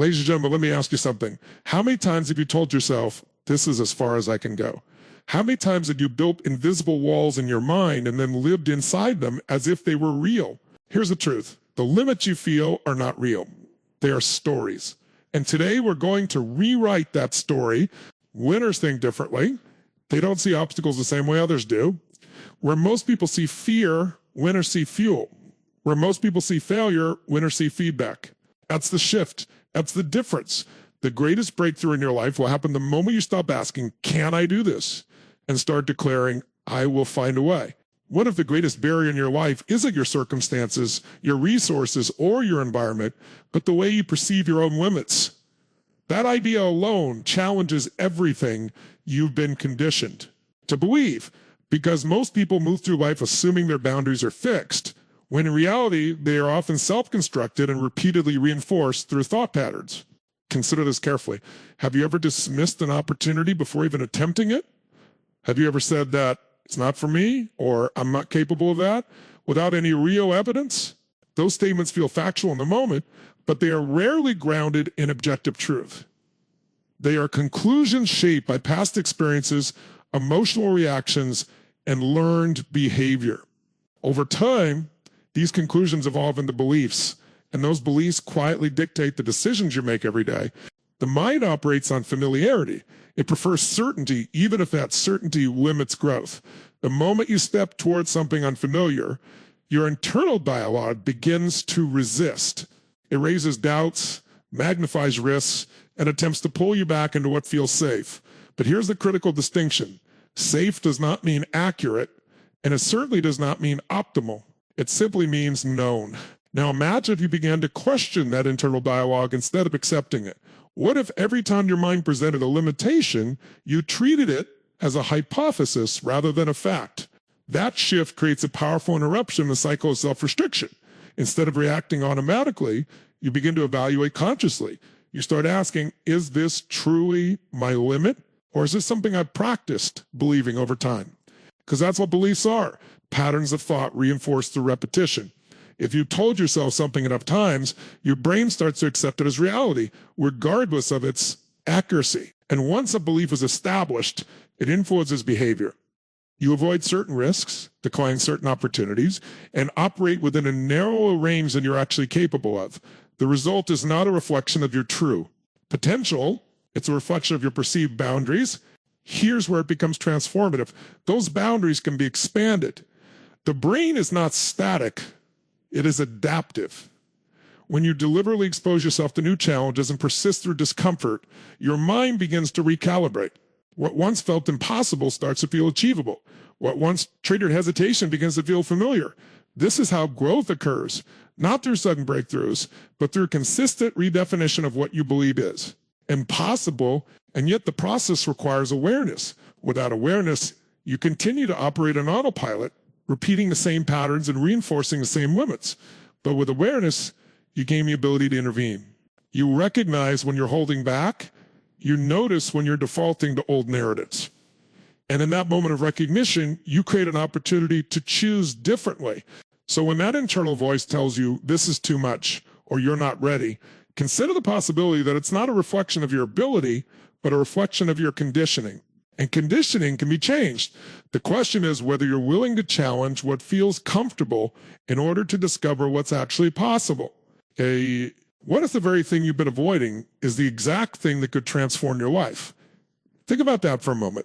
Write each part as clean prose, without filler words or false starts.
Ladies and gentlemen, let me ask you something. How many times have you told yourself, this is as far as I can go? How many times have you built invisible walls in your mind and then lived inside them as if they were real? Here's the truth. The limits you feel are not real. They are stories. And today we're going to rewrite that story. Winners think differently. They don't see obstacles the same way others do. Where most people see fear, winners see fuel. Where most people see failure, winners see feedback. That's the shift. That's the difference. The greatest breakthrough in your life will happen the moment you stop asking, can I do this? And start declaring, I will find a way. What if the greatest barrier in your life isn't your circumstances, your resources, or your environment, but the way you perceive your own limits? That idea alone challenges everything you've been conditioned to believe, because most people move through life assuming their boundaries are fixed, when in reality, they are often self-constructed and repeatedly reinforced through thought patterns. Consider this carefully. Have you ever dismissed an opportunity before even attempting it? Have you ever said that it's not for me, or I'm not capable of that, without any real evidence? Those statements feel factual in the moment, but they are rarely grounded in objective truth. They are conclusions shaped by past experiences, emotional reactions, and learned behavior. Over time, these conclusions evolve into beliefs, and those beliefs quietly dictate the decisions you make every day. The mind operates on familiarity. It prefers certainty, even if that certainty limits growth. The moment you step towards something unfamiliar, your internal dialogue begins to resist. It raises doubts, magnifies risks, and attempts to pull you back into what feels safe. But here's the critical distinction. Safe does not mean accurate, and it certainly does not mean optimal. It simply means known. Now imagine if you began to question that internal dialogue instead of accepting it. What if every time your mind presented a limitation, you treated it as a hypothesis rather than a fact? That shift creates a powerful interruption in the cycle of self-restriction. Instead of reacting automatically, you begin to evaluate consciously. You start asking, is this truly my limit? Or is this something I've practiced believing over time? Because that's what beliefs are. Patterns of thought reinforced through repetition. If you told yourself something enough times, your brain starts to accept it as reality, regardless of its accuracy. And once a belief is established, it influences behavior. You avoid certain risks, decline certain opportunities, and operate within a narrower range than you're actually capable of. The result is not a reflection of your true potential. It's a reflection of your perceived boundaries. Here's where it becomes transformative. Those boundaries can be expanded. The brain is not static. It is adaptive. When you deliberately expose yourself to new challenges and persist through discomfort, your mind begins to recalibrate. What once felt impossible starts to feel achievable. What once triggered hesitation begins to feel familiar. This is how growth occurs, not through sudden breakthroughs, but through consistent redefinition of what you believe is impossible, and yet the process requires awareness. Without awareness, you continue to operate on autopilot, repeating the same patterns and reinforcing the same limits. But with awareness, you gain the ability to intervene. You recognize when you're holding back. You notice when you're defaulting to old narratives. And in that moment of recognition, you create an opportunity to choose differently. So when that internal voice tells you this is too much or you're not ready, consider the possibility that it's not a reflection of your ability, but a reflection of your conditioning. And conditioning can be changed. The question is whether you're willing to challenge what feels comfortable in order to discover what's actually possible. What if the very thing you've been avoiding is the exact thing that could transform your life? Think about that for a moment.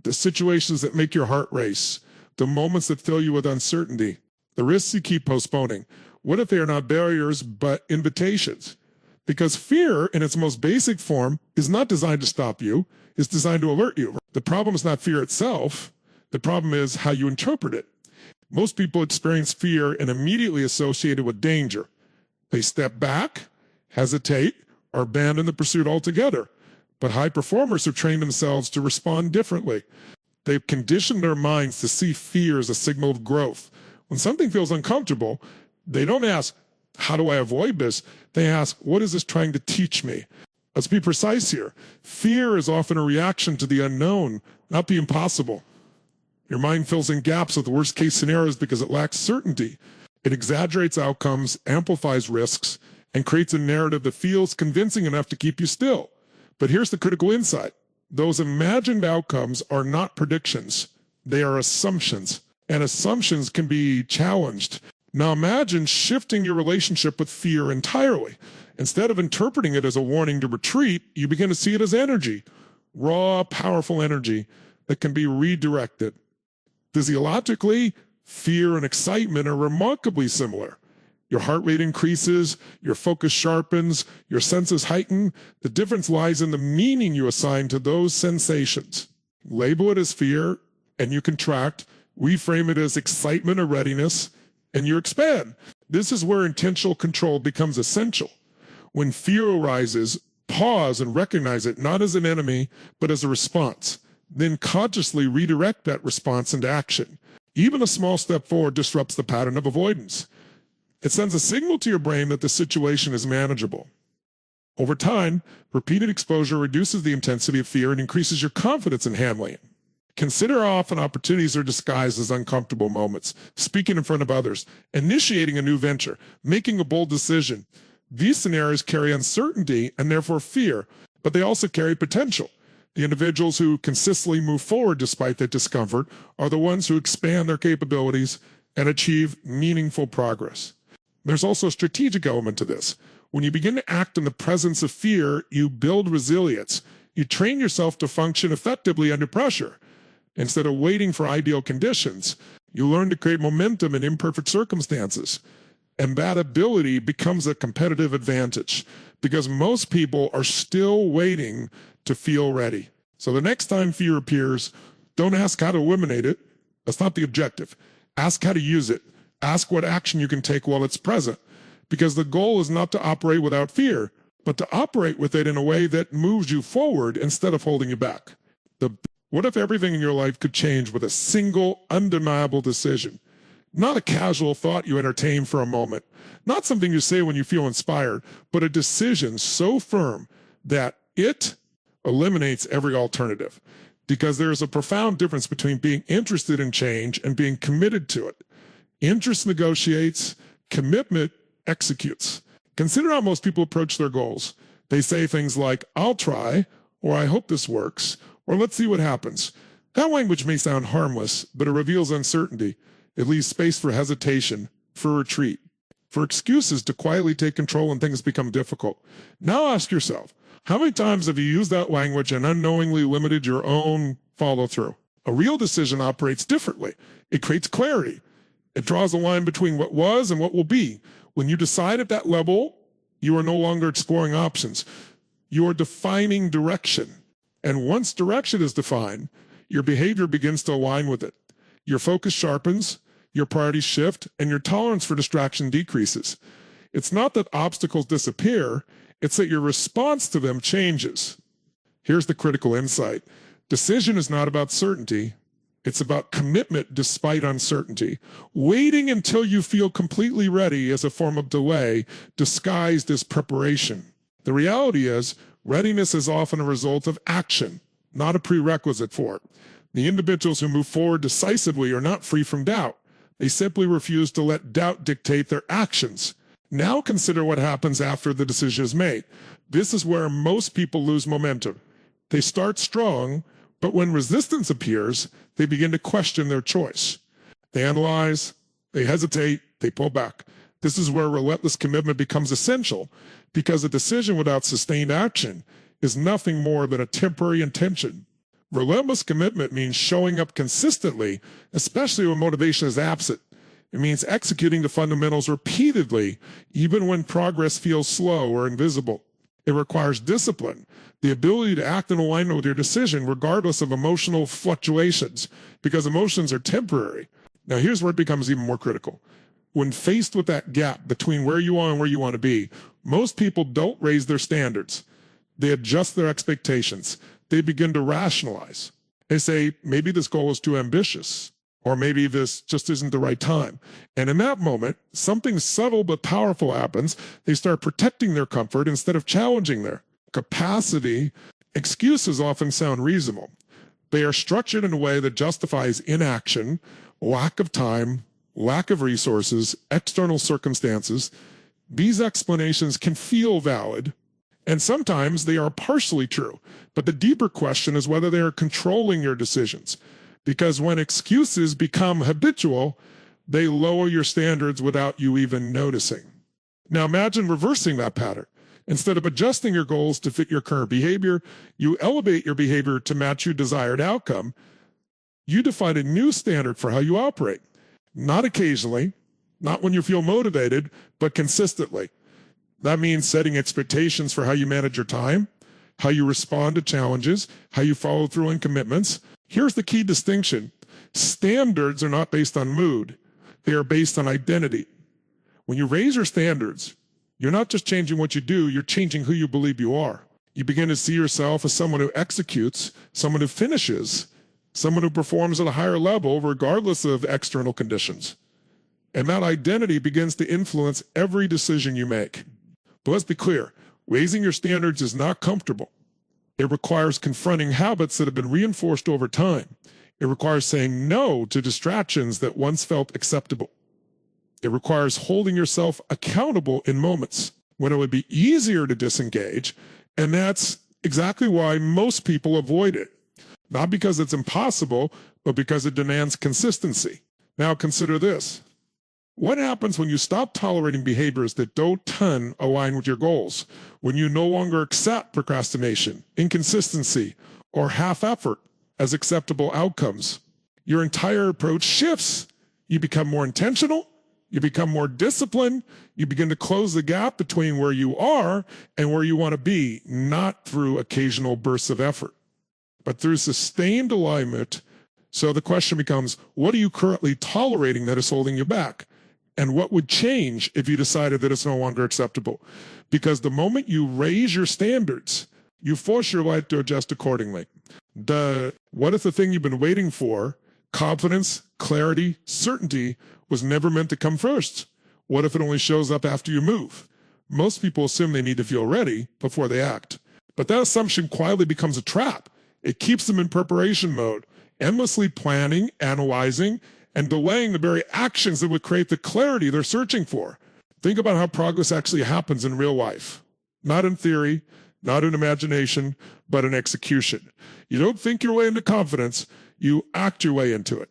The situations that make your heart race, the moments that fill you with uncertainty, the risks you keep postponing. What if they are not barriers, but invitations? Because fear, in its most basic form, is not designed to stop you. It's designed to alert you. The problem is not fear itself. The problem is how you interpret it. Most people experience fear and immediately associate it with danger. They step back, hesitate, or abandon the pursuit altogether. But high performers have trained themselves to respond differently. They've conditioned their minds to see fear as a signal of growth. When something feels uncomfortable, they don't ask, how do I avoid this? They ask, what is this trying to teach me? Let's be precise here. Fear is often a reaction to the unknown, not the impossible. Your mind fills in gaps with worst-case scenarios because it lacks certainty. It exaggerates outcomes, amplifies risks, and creates a narrative that feels convincing enough to keep you still. But here's the critical insight. Those imagined outcomes are not predictions. They are assumptions, and assumptions can be challenged. Now imagine shifting your relationship with fear entirely. Instead of interpreting it as a warning to retreat, you begin to see it as energy, raw, powerful energy that can be redirected. Physiologically, fear and excitement are remarkably similar. Your heart rate increases, your focus sharpens, your senses heighten. The difference lies in the meaning you assign to those sensations. Label it as fear, and you contract. Reframe it as excitement or readiness, and you expand. This is where intentional control becomes essential. When fear arises, pause and recognize it not as an enemy, but as a response. Then consciously redirect that response into action. Even a small step forward disrupts the pattern of avoidance. It sends a signal to your brain that the situation is manageable. Over time, repeated exposure reduces the intensity of fear and increases your confidence in handling it. Consider how often opportunities are disguised as uncomfortable moments, speaking in front of others, initiating a new venture, making a bold decision. These scenarios carry uncertainty and therefore fear, but they also carry potential. The individuals who consistently move forward despite that discomfort are the ones who expand their capabilities and achieve meaningful progress. There's also a strategic element to this. When you begin to act in the presence of fear, you build resilience. You train yourself to function effectively under pressure. Instead of waiting for ideal conditions, you learn to create momentum in imperfect circumstances. And that ability becomes a competitive advantage because most people are still waiting to feel ready. So the next time fear appears, don't ask how to eliminate it. That's not the objective. Ask how to use it. Ask what action you can take while it's present. Because the goal is not to operate without fear, but to operate with it in a way that moves you forward instead of holding you back. What if everything in your life could change with a single, undeniable decision? Not a casual thought you entertain for a moment, not something you say when you feel inspired, but a decision so firm that it eliminates every alternative. Because there is a profound difference between being interested in change and being committed to it. Interest negotiates, commitment executes. Consider how most people approach their goals. They say things like, I'll try, or I hope this works, or let's see what happens. That language may sound harmless, but it reveals uncertainty. It leaves space for hesitation, for retreat, for excuses to quietly take control when things become difficult. Now ask yourself, how many times have you used that language and unknowingly limited your own follow-through? A real decision operates differently. It creates clarity. It draws a line between what was and what will be. When you decide at that level, you are no longer exploring options. You are defining direction. And once direction is defined, your behavior begins to align with it. Your focus sharpens, your priorities shift, and your tolerance for distraction decreases. It's not that obstacles disappear, it's that your response to them changes. Here's the critical insight. Decision is not about certainty. It's about commitment despite uncertainty. Waiting until you feel completely ready is a form of delay disguised as preparation. The reality is, readiness is often a result of action, not a prerequisite for it. The individuals who move forward decisively are not free from doubt. They simply refuse to let doubt dictate their actions. Now consider what happens after the decision is made. This is where most people lose momentum. They start strong, but when resistance appears, they begin to question their choice. They analyze, they hesitate, they pull back. This is where relentless commitment becomes essential, because a decision without sustained action is nothing more than a temporary intention. Relentless commitment means showing up consistently, especially when motivation is absent. It means executing the fundamentals repeatedly, even when progress feels slow or invisible. It requires discipline, the ability to act in alignment with your decision regardless of emotional fluctuations, because emotions are temporary. Now here's where it becomes even more critical. When faced with that gap between where you are and where you want to be, most people don't raise their standards. They adjust their expectations. They begin to rationalize. They say, maybe this goal is too ambitious, or maybe this just isn't the right time. And in that moment, something subtle but powerful happens. They start protecting their comfort instead of challenging their capacity. Excuses often sound reasonable. They are structured in a way that justifies inaction, lack of time, lack of resources, external circumstances. These explanations can feel valid, and sometimes they are partially true, but the deeper question is whether they are controlling your decisions. Because when excuses become habitual, they lower your standards without you even noticing. Now imagine reversing that pattern. Instead of adjusting your goals to fit your current behavior, you elevate your behavior to match your desired outcome. You define a new standard for how you operate. Not occasionally, not when you feel motivated, but consistently. That means setting expectations for how you manage your time, how you respond to challenges, how you follow through on commitments. Here's the key distinction. Standards are not based on mood. They are based on identity. When you raise your standards, you're not just changing what you do, you're changing who you believe you are. You begin to see yourself as someone who executes, someone who finishes, someone who performs at a higher level regardless of external conditions. And that identity begins to influence every decision you make. But let's be clear, raising your standards is not comfortable. It requires confronting habits that have been reinforced over time. It requires saying no to distractions that once felt acceptable. It requires holding yourself accountable in moments when it would be easier to disengage, and that's exactly why most people avoid it. Not because it's impossible, but because it demands consistency. Now consider this. What happens when you stop tolerating behaviors that don't align with your goals? When you no longer accept procrastination, inconsistency, or half effort as acceptable outcomes? Your entire approach shifts. You become more intentional. You become more disciplined. You begin to close the gap between where you are and where you want to be, not through occasional bursts of effort, but through sustained alignment. So the question becomes, what are you currently tolerating that is holding you back? And what would change if you decided that it's no longer acceptable? Because the moment you raise your standards, you force your life to adjust accordingly. What if the thing you've been waiting for, confidence, clarity, certainty, was never meant to come first? What if it only shows up after you move? Most people assume they need to feel ready before they act. But that assumption quietly becomes a trap. It keeps them in preparation mode, endlessly planning, analyzing, and delaying the very actions that would create the clarity they're searching for. Think about how progress actually happens in real life. Not in theory, not in imagination, but in execution. You don't think your way into confidence, you act your way into it.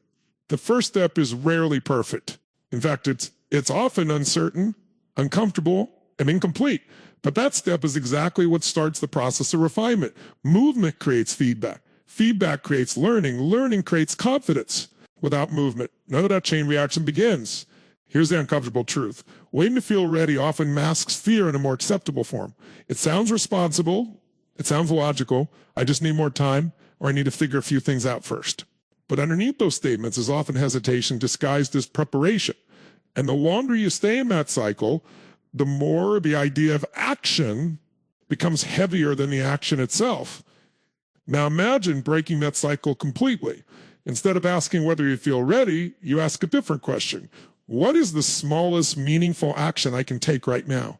The first step is rarely perfect. In fact, it's often uncertain, uncomfortable, and incomplete. But that step is exactly what starts the process of refinement. Movement creates feedback. Feedback creates learning. Learning creates confidence. Without movement, none of that chain reaction begins. Here's the uncomfortable truth. Waiting to feel ready often masks fear in a more acceptable form. It sounds responsible. It sounds logical. I just need more time, or I need to figure a few things out first. But underneath those statements is often hesitation disguised as preparation. And the longer you stay in that cycle, the more the idea of action becomes heavier than the action itself. Now imagine breaking that cycle completely. Instead of asking whether you feel ready, you ask a different question. What is the smallest meaningful action I can take right now?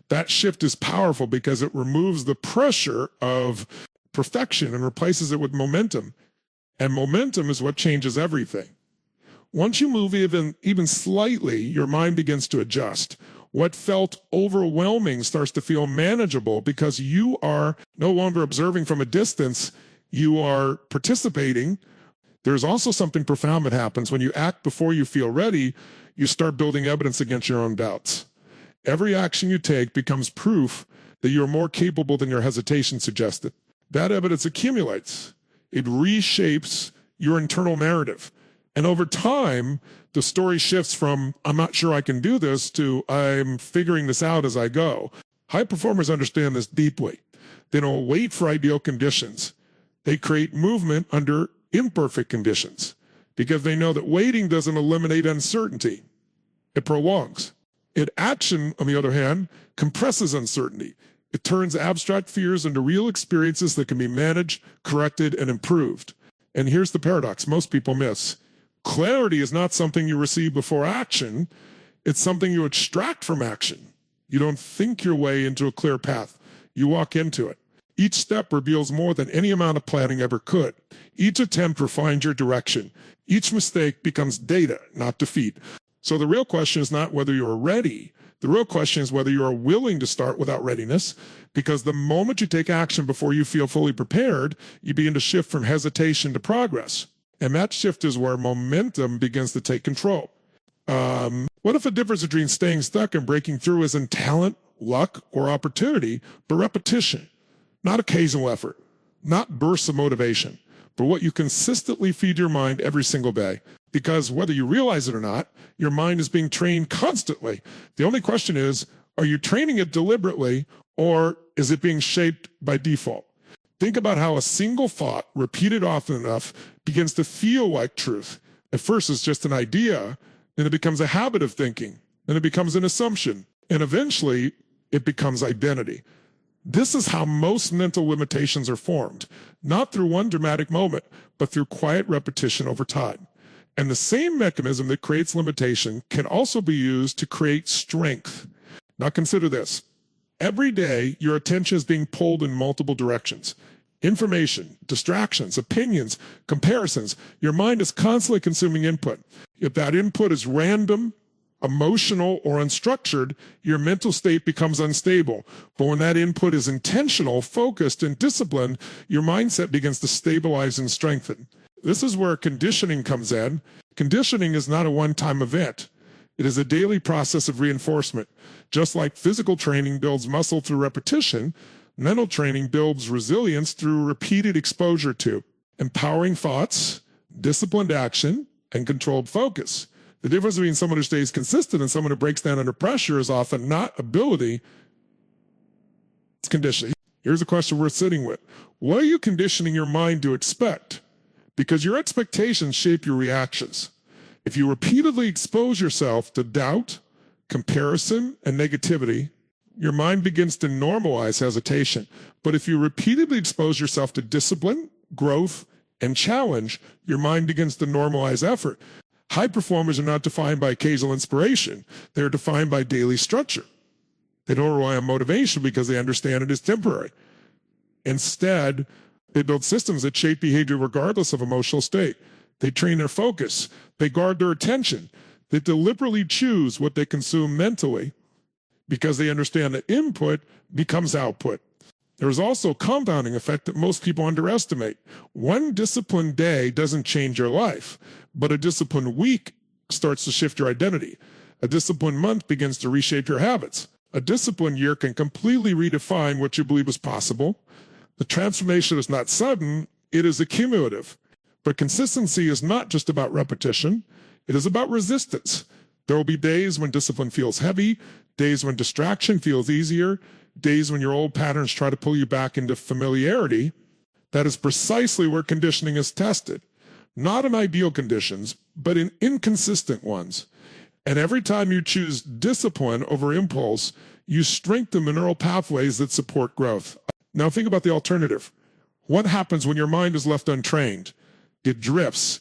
That shift is powerful because it removes the pressure of perfection and replaces it with momentum. And momentum is what changes everything. Once you move even slightly, your mind begins to adjust. What felt overwhelming starts to feel manageable because you are no longer observing from a distance, you are participating. There's also something profound that happens when you act before you feel ready. You start building evidence against your own doubts. Every action you take becomes proof that you're more capable than your hesitation suggested. That evidence accumulates. It reshapes your internal narrative. And over time, the story shifts from, I'm not sure I can do this, to I'm figuring this out as I go. High performers understand this deeply. They don't wait for ideal conditions. They create movement under imperfect conditions because they know that waiting doesn't eliminate uncertainty. It prolongs. Action, on the other hand, compresses uncertainty. It turns abstract fears into real experiences that can be managed, corrected, and improved. And here's the paradox most people miss. Clarity is not something you receive before action. It's something you extract from action. You don't think your way into a clear path. You walk into it. Each step reveals more than any amount of planning ever could. Each attempt refines your direction. Each mistake becomes data, not defeat. So the real question is not whether you're ready. The real question is whether you are willing to start without readiness, because the moment you take action before you feel fully prepared, you begin to shift from hesitation to progress. And that shift is where momentum begins to take control. What if the difference between staying stuck and breaking through isn't talent, luck, or opportunity, but repetition? Not occasional effort, not bursts of motivation, but what you consistently feed your mind every single day. Because whether you realize it or not, your mind is being trained constantly. The only question is, are you training it deliberately, or is it being shaped by default? Think about how a single thought, repeated often enough, begins to feel like truth. At first, it's just an idea, then it becomes a habit of thinking, then it becomes an assumption, and eventually, it becomes identity. This is how most mental limitations are formed, not through one dramatic moment, but through quiet repetition over time. And the same mechanism that creates limitation can also be used to create strength. Now consider this. Every day, your attention is being pulled in multiple directions. Information, distractions, opinions, comparisons. Your mind is constantly consuming input. If that input is random, emotional, or unstructured, your mental state becomes unstable. But when that input is intentional, focused, and disciplined, your mindset begins to stabilize and strengthen. This is where conditioning comes in. Conditioning is not a one-time event. It is a daily process of reinforcement. Just like physical training builds muscle through repetition, mental training builds resilience through repeated exposure to empowering thoughts, disciplined action, and controlled focus. The difference between someone who stays consistent and someone who breaks down under pressure is often not ability, it's conditioning. Here's a question we're sitting with. What are you conditioning your mind to expect? Because your expectations shape your reactions. If you repeatedly expose yourself to doubt, comparison, and negativity, your mind begins to normalize hesitation. But if you repeatedly expose yourself to discipline, growth, and challenge, your mind begins to normalize effort. High performers are not defined by occasional inspiration. They're defined by daily structure. They don't rely on motivation because they understand it is temporary. Instead, they build systems that shape behavior regardless of emotional state. They train their focus. They guard their attention. They deliberately choose what they consume mentally because they understand that input becomes output. There is also a compounding effect that most people underestimate. One disciplined day doesn't change your life, but a disciplined week starts to shift your identity. A disciplined month begins to reshape your habits. A disciplined year can completely redefine what you believe is possible. The transformation is not sudden, it is accumulative. But consistency is not just about repetition, it is about resistance. There will be days when discipline feels heavy, days when distraction feels easier, days when your old patterns try to pull you back into familiarity. That is precisely where conditioning is tested. Not in ideal conditions, but in inconsistent ones. And every time you choose discipline over impulse, you strengthen the neural pathways that support growth. Now think about the alternative. What happens when your mind is left untrained? It drifts.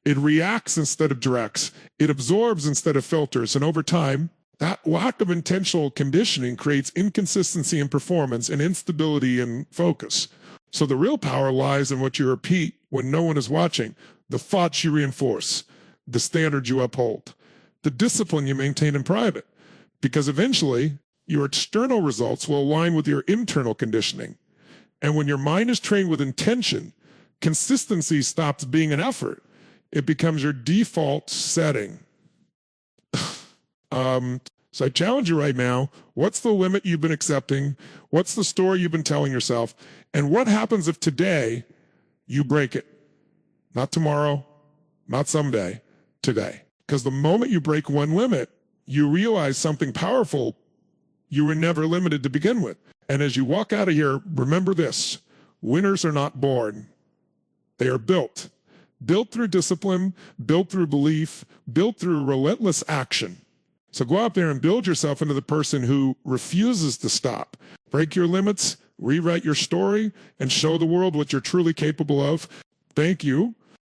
It reacts instead of directs. It absorbs instead of filters. And over time, that lack of intentional conditioning creates inconsistency in performance and instability in focus. So the real power lies in what you repeat when no one is watching, the thoughts you reinforce, the standards you uphold, the discipline you maintain in private. Because eventually, your external results will align with your internal conditioning. And when your mind is trained with intention, consistency stops being an effort. It becomes your default setting. So I challenge you right now, what's the limit you've been accepting? What's the story you've been telling yourself? And what happens if today you break it? Not tomorrow, not someday, today. Because the moment you break one limit, you realize something powerful. You were never limited to begin with. And as you walk out of here, remember this: winners are not born. They are built. Built through discipline, built through belief, built through relentless action. So go out there and build yourself into the person who refuses to stop. Break your limits, rewrite your story, and show the world what you're truly capable of. Thank you